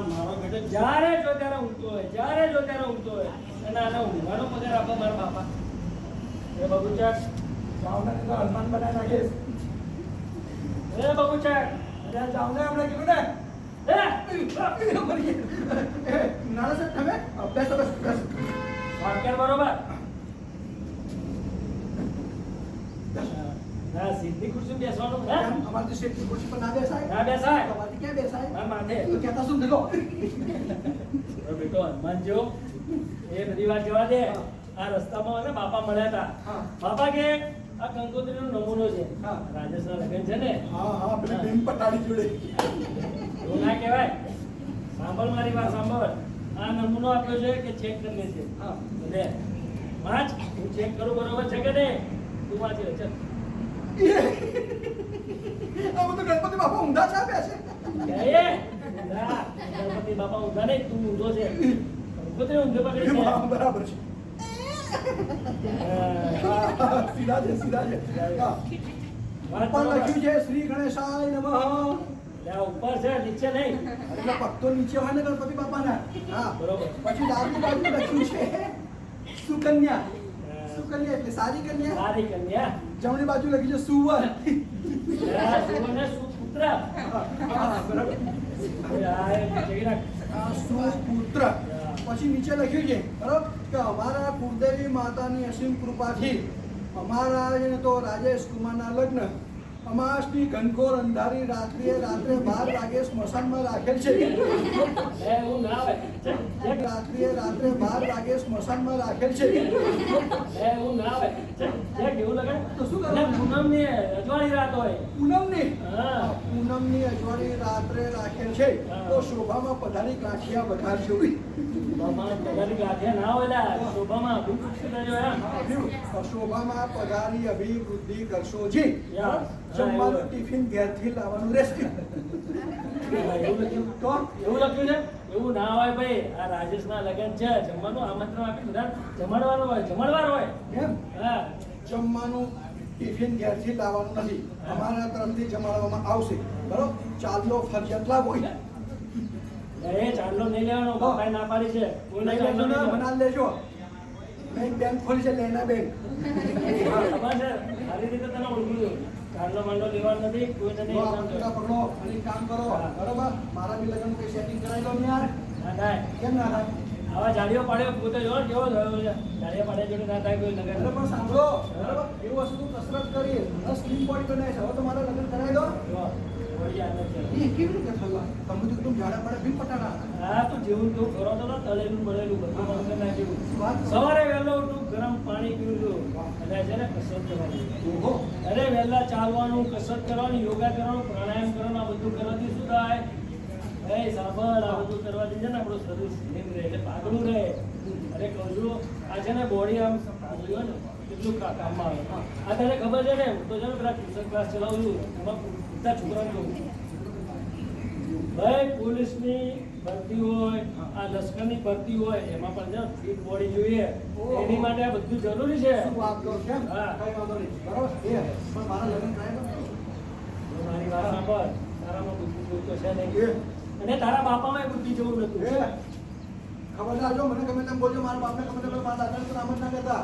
મારો બેટો જ્યારે જો ત્યારે ઊંઘતો હોય અને આને ઊંઘવાનો પગાર આપો મારા બાપા. એ બબુચા જાવને તો હનુમાન બનાવી નાખીશ. એ બબુચા અરે જાવને આપણે કીધું ને નાના સાહેબ તમે બેસો બેસો બેસો. વાક્ય બરોબર. ના સીધી ખુરશી બેસવાનું હે અમારી શેઠની ખુરશી પર ના બેસાય. ના બેસાય. તમારી ક્યાં બેસાય? મારા માથે. તું કહેતા શું દીધો? બેટો હનુમાન જો એ બધી વાત જવા દે. આ રસ્તામાં ને બાપા મળ્યા હતા. હા. બાપા કે આ કંકોત્રીનો નમૂનો છે. હા. રાજેશના લગ્ન છે ને. હા પેલી ભીમ પટાડી જોડે. એવું ના કહેવાય. સાંભળ મારી વાત સાંભળ. આ નમૂનો આપ્યો છે કે ચેક કરી લેજે. હા. લે વાંચ. હું ચેક કરું બરોબર છે કે નહીં તું વાંચી લે ચાલ. આ બધું ગણપતિ બાપા ઊંધા છાપ્યા છે. ના ગણપતિ બાપા ઊંધા નહીં તું ઊંધો છે. કંકોત્રી ઊંધે પકડી છે. હા, બરાબર છે. સીધા છે સીધા છે. હા. વાત પણ બરોબર. લખ્યું છે શ્રી ગણેશાય નમઃ. ત્યાં ઉપર છે નીચે નહીં. એટલે ભક્તો નીચે હોય ને ગણપતિ બાપાના. હા બરોબર. પછી ડાબી બાજુ લખ્યું છે સુકન્યા. સુકન્યા એટલે સારી કન્યા. સારી કન્યા. જમણી બાજુ લખ્યું છે સુવર. સુવર્ણ સુપુત્ર. હા બરાબર. આ સુપુત્ર. પછી નીચે લખ્યું છે બરાબર કે અમારા કુળદેવી માતાની અસીમ કૃપાથી અમારા તો રાજેશ કુમારના લગ્ન અમાસની ઘનઘોર અંધારી રાત્રે 12 વાગે સ્મશાનમાં રાખેલ છે. એવું ના હોય. રાત્રે 12 વાગે સ્મશાનમાં રાખેલ છે. એવું ના હોય. કેવું લગાડ તો શું કરવાનું? પૂનમની અજવાળી રાત હોય. પૂનમની હા. પૂનમની અજવાળી રાત્રે રાખેલ છે. તો શોભામાં પધારી કાઠિયા વધારજો. ના હોય શોભામાં શોભામાં પધારી અભિવૃદ્ધિ કરશો જી. યા. જમવાનું ટિફિન ઘેરથી લાવવાનું રહેશે. એવું લખ્યું છે. એવું ના હોય ભાઈ. આ રાજેશના લગ્ન છે. જમવાનું આમંત્રણ આપી બધા જમાડવાનું હોય. જમણવાર હોય. એમ હા. જમવાનું ટિફિન ઘેરથી લાવવાનું નથી. અમારા તરફથી જમાડવામાં આવશે. બરોબર ચાલો ફરજિયાત લાવો. એ ચાંદલો નહીં લેવાનો. બાપાએ ના પાડી છે. કોઈને લઈ ચાંદલો લેજો ને નહીં બના લેજો. મેં બેંક ખોલી છે લેના બેંક. લેવાનો. ખબર છે. સારી રીતે તને ઓળખું છું. ચાંદલો માંડલો લેવાનો નથી. કોઈને નહીં આ લેવાનો. પકડો પકડો અને એક કામ કરો. હા. બરોબર મારા બી લગ્ન કઈ સેટિંગ કરાવી દો ને યાર. ના થાય. કેમ ના થાય? આવા જાડીઓ પાડ્યો પોતે જો કેવો થયો છે. જાડીઓ પાડ્યા જોડે ના થાય કોઈ લગ્ન. એટલે પણ સાંભળો બરોબર એવું વસ્તુ કસરત કરી સ્લીમ બોડી બનાવી છે. હવે તો મારા લગ્ન કરાવી દો. જો, વળી આનંદ છે. એ કેવી રીતે થયું? તમે તો એકદમ જાડા પડે ભીમ પટાડા. હા તું જેવું તું કરો તો તળેલું બળેલું બધું મંગળ નાખ્યું. વાત કરો. સવારે વહેલો ઉઠું ગરમ પાણી પીવું છું અને છે ને કસરત કરવાની. ઓહો અરે વહેલા ચાલવાનું કસરત કરવાની યોગા કરવાનું પ્રાણાયામ કરવાનું આ બધું કરવાથી શું થાય? એ સાંભળ આ બધું કરવાથી છે ને આપણું શરીર સ્લિમ રહે એટલે પાતળું રહે. અરે કહું છું આ છે ને બોડી આમ પાતળી હોય ને કેટલું કામમાં આવે. આ તને ખબર છે ને હું તો છે ને પેલા ટ્યુશન ક્લાસ ચલાવું છું એમાં બધા છોકરાને કહું ભાઈ પોલીસની ભરતી હોય આ લશ્કરની ભરતી હોય એમાં પણ છે ફિટ બોડી જોઈએ. એની માટે આ બધું જરૂરી છે. શું વાત કરો કેમ? હા. કઈ વાંધો નહીં. બરોબર એ પણ મારા લગ્ન કરાવી દો. મારી વાત સાંભળ. તારામાં બુદ્ધિ જોઈ તો છે એ નહીં અને તારા બાપામાં બુદ્ધિ જેવું નતું. એ ખબરદાર જો મને ગમે તેમ બોલજો મારા બાપને ગમે તેમ મારા દાદાને તો નામ જ ના કહેતા.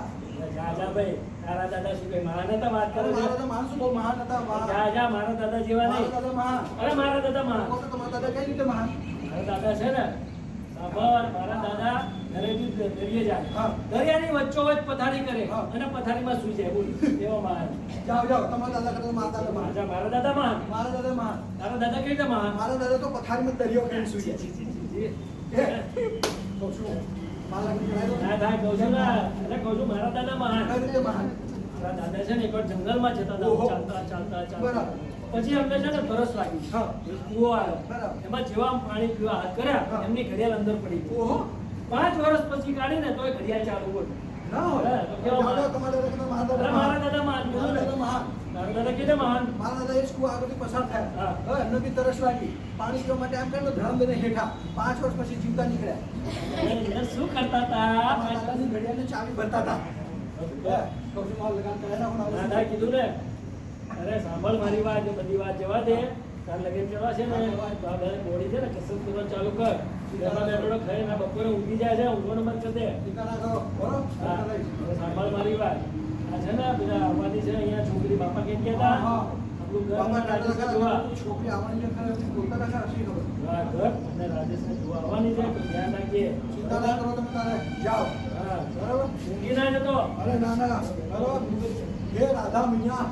જા જા ભાઈ તારા દાદા શું કહે મહાન હતા વાત કરે મારા છે. દાદા મહાન શું બહુ મહાન હતા મહાન. જા જા મારા દાદા જેવા મારા નહીં. દાદા મહાન. અરે મારા દાદા મહાન. કહો તો તમારા દાદા કઈ રીતે મહાન? મારા દાદા છે ને સાંભળ મારા દાદા ઘરેથી દરિયે જાય. હા. દરિયાની વચ્ચોવચ્ચ પથારી કરે હા. અને પથારીમાં સુઈ જાય બોલ એવો મહાન. જાઓ જાઓ તમારા દાદા કરતા મારા દાદા મહાન. જા મારા દાદા મહાન. મારા દાદા મહાન. તારા દાદા કેવી રીતે મહાન? મારા દાદા તો પથારીમાં દરિયો કરીને સુઈ જી, જાય. જી, જી, જી. એ કહું છું મારા લગ્ન કરાવી દો. ના થાય કહું છું ને એટલે કહું છું મારા દાદા મહાન. કઈ રીતે મહાન? મારા દાદા છે ને એકવાર જંગલમાં જતા હતા ઓહો. ચાલતા ચાલતા ચાલતા બરાબર. પછી અમને છે ને તરસ લાગી. હા. એક કૂવો આવ્યો. બરાબર. એમાં જેવા આમ પાણી પીવા હાથ કર્યા હા. એમની ઘડિયાળ અંદર પડી ગઈ. ઓહો 5 વર્ષ પછી કાઢીને તોય ઘડિયાળ ચાલુ બોલ. ના હોય. હા, તો કેવા જાઓ, મહાન? તમારા દાદા કરતા મારા અરે દાદા મારા મહાન. દાદા મહાન મારા દાદા મહાન. મારા દાદા કીધે મહાન. મારા દાદા એ જ કુવા આગળથી પસાર થયા. હા. હવે એમને બી તરસ લાગી. પાણી પીવા માટે આમ કરીને ધ્યાન દઈને હેઠા 5 વર્ષ પછી જીવતા નીકળ્યા. એ શું કરતા હતા? મારા દાદાની ઘડિયાળની ચાવી ભરતા હતા. કહું છું મારું લગાન કરાવી નાખો ને. દાદાએ કીધું ને અરે સાંભળ મારી વાત એ બધી વાત જવા દે. તાર લગન કરવા છે ને તો આ બધા બોડી છે ને કસરત કરવાનું ચાલુ કર બેઠા બેઠો ખાઈ ના બપોરે ઊંઘી જાય છે ઊંઘવાનો મત કરી દે ચિંતા ના કરો બરોબર હા હવે સાંભળ મારી વાત આ છે ને પેલા આવવાની છે અહીંયા છોકરી બાપા કેમ કહેતા આપણું ઘર અને રાજેશને જોવા છોકરી આવવાની છે પોતા ના હસી ખબર હા ઘર અને રાજેશને જોવા આવવાની છે તો ધ્યાન રાખજે ચિંતા ના કરો તમે તારે જાઓ હા બરાબર ઊંઘી ના જતો અરે ના ના બરાબર હે રાધા મિયા